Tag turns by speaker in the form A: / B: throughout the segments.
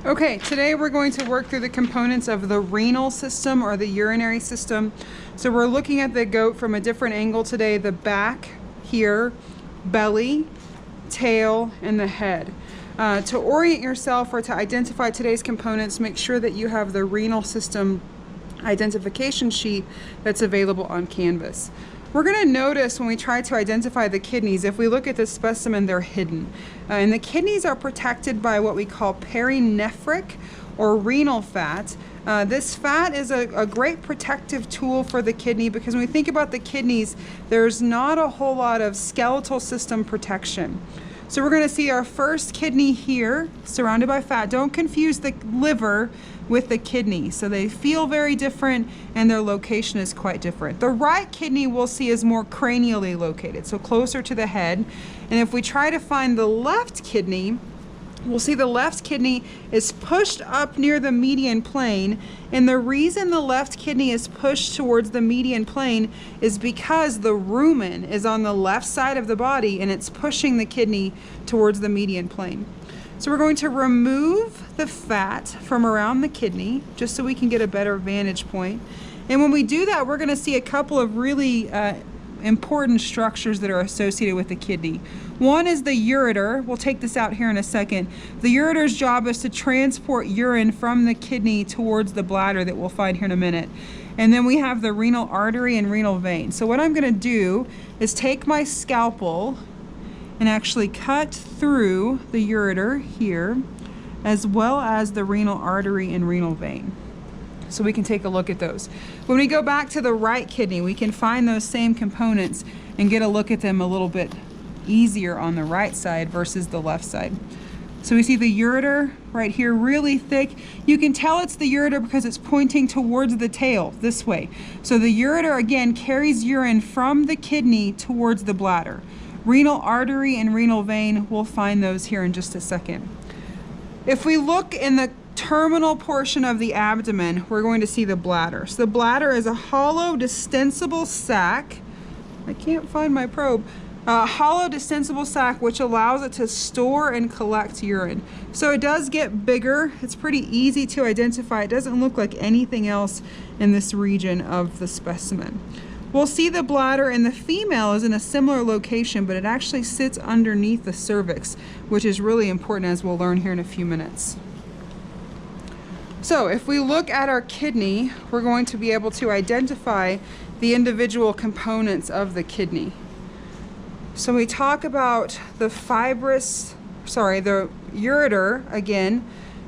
A: Okay, today we're going to work through the components of the renal system or the urinary system. So we're looking at the goat from a different angle today, the back here, belly, tail, and the head. To orient yourself or to identify today's components, make sure that you have the renal system identification sheet that's available on Canvas. We're going to notice when we try to identify the kidneys, if we look at this specimen, they're hidden. And the kidneys are protected by what we call perinephric or renal fat. This fat is a great protective tool for the kidney because when we think about the kidneys, there's not a whole lot of skeletal system protection. So we're going to see our first kidney here, surrounded by fat. Don't confuse the liver with the kidney. So they feel very different and their location is quite different. The right kidney we'll see is more cranially located, so closer to the head. And if we try to find the left kidney, we'll see the left kidney is pushed up near the median plane. And the reason the left kidney is pushed towards the median plane is because the rumen is on the left side of the body and it's pushing the kidney towards the median plane. So we're going to remove the fat from around the kidney just so we can get a better vantage point. And when we do that, we're going to see a couple of really important structures that are associated with the kidney. One is the ureter. We'll take this out here in a second. The ureter's job is to transport urine from the kidney towards the bladder that we'll find here in a minute. And then we have the renal artery and renal vein. So what I'm going to do is take my scalpel and actually cut through the ureter here, as well as the renal artery and renal vein. So we can take a look at those. When we go back to the right kidney, we can find those same components and get a look at them a little bit easier on the right side versus the left side. So we see the ureter right here, really thick. You can tell it's the ureter because it's pointing towards the tail this way. So the ureter, again, carries urine from the kidney towards the bladder. Renal artery and renal vein, we'll find those here in just a second. If we look in the terminal portion of the abdomen, we're going to see the bladder. So the bladder is a hollow distensible sac. I can't find my probe. A hollow distensible sac which allows it to store and collect urine. So it does get bigger. It's pretty easy to identify. It doesn't look like anything else in this region of the specimen. We'll see the bladder in the female is in a similar location, but it actually sits underneath the cervix, which is really important as we'll learn here in a few minutes. So if we look at our kidney, we're going to be able to identify the individual components of the kidney. So we talk about the the ureter again.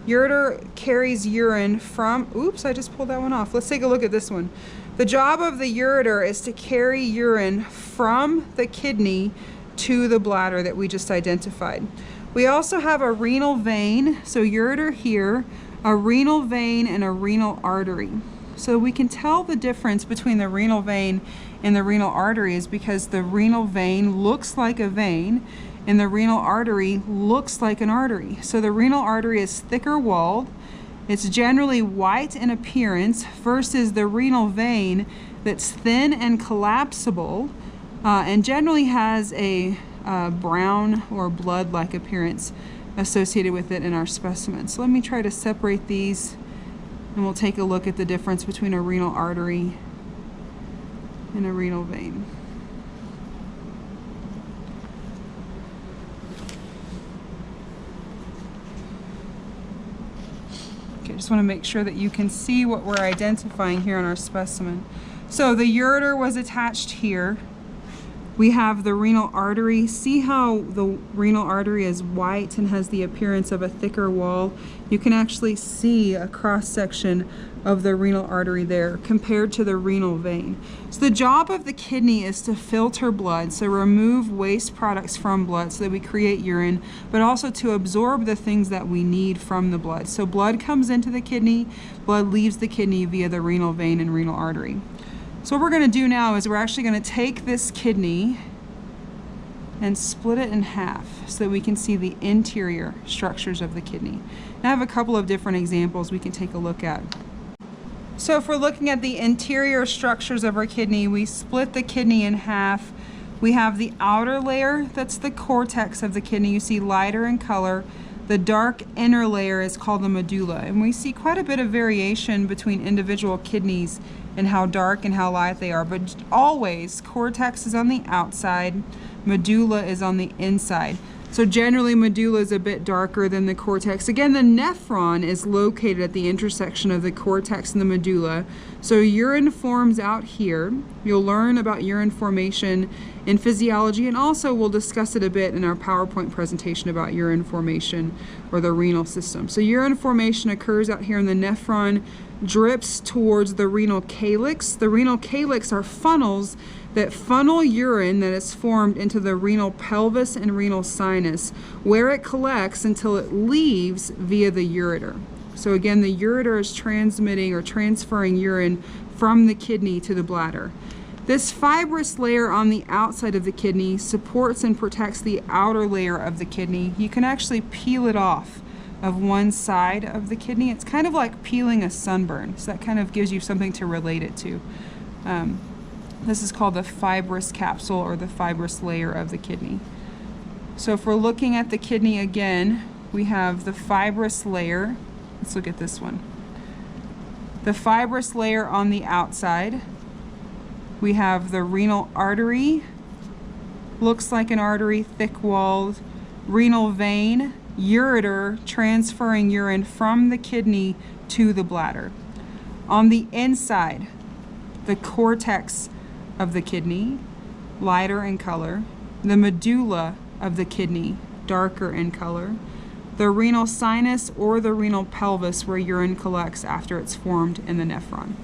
A: Ureter carries urine from, oops, I just pulled that one off. Let's take a look at this one. The job of the ureter is to carry urine from the kidney to the bladder that we just identified. We also have a renal vein, so ureter here, a renal vein, and a renal artery. So we can tell the difference between the renal vein and the renal artery is because the renal vein looks like a vein and the renal artery looks like an artery. So the renal artery is thicker walled. It's generally white in appearance versus the renal vein that's thin and collapsible and generally has a brown or blood-like appearance associated with it in our specimen. So let me try to separate these and we'll take a look at the difference between a renal artery and a renal vein. Okay, just want to make sure that you can see what we're identifying here on our specimen. So the ureter was attached here. We have the renal artery. See how the renal artery is white and has the appearance of a thicker wall? You can actually see a cross-section of the renal artery there compared to the renal vein. So the job of the kidney is to filter blood, so remove waste products from blood so that we create urine, but also to absorb the things that we need from the blood. So blood comes into the kidney, blood leaves the kidney via the renal vein and renal artery. So what we're going to do now is we're actually going to take this kidney and split it in half so that we can see the interior structures of the kidney. And I have a couple of different examples we can take a look at. So if we're looking at the interior structures of our kidney, we split the kidney in half. We have the outer layer, that's the cortex of the kidney. You see lighter in color. The dark inner layer is called the medulla, and we see quite a bit of variation between individual kidneys and how dark and how light they are, but always cortex is on the outside, medulla is on the inside. So generally medulla is a bit darker than the cortex. Again, the nephron is located at the intersection of the cortex and the medulla. So urine forms out here. You'll learn about urine formation in physiology, and also we'll discuss it a bit in our PowerPoint presentation about urine formation or the renal system. So urine formation occurs out here in the nephron, drips towards the renal calyx. The renal calyx are funnels that funnel urine that is formed into the renal pelvis and renal sinus, where it collects until it leaves via the ureter. So again, the ureter is transmitting or transferring urine from the kidney to the bladder. This fibrous layer on the outside of the kidney supports and protects the outer layer of the kidney. You can actually peel it off of one side of the kidney. It's kind of like peeling a sunburn, so that kind of gives you something to relate it to. This is called the fibrous capsule or the fibrous layer of the kidney. So if we're looking at the kidney again, we have the fibrous layer. Let's look at this one. The fibrous layer on the outside. We have the renal artery. Looks like an artery, thick-walled. Renal vein, ureter, transferring urine from the kidney to the bladder. On the inside, the cortex of the kidney, lighter in color, the medulla of the kidney, darker in color, the renal sinus or the renal pelvis where urine collects after it's formed in the nephron.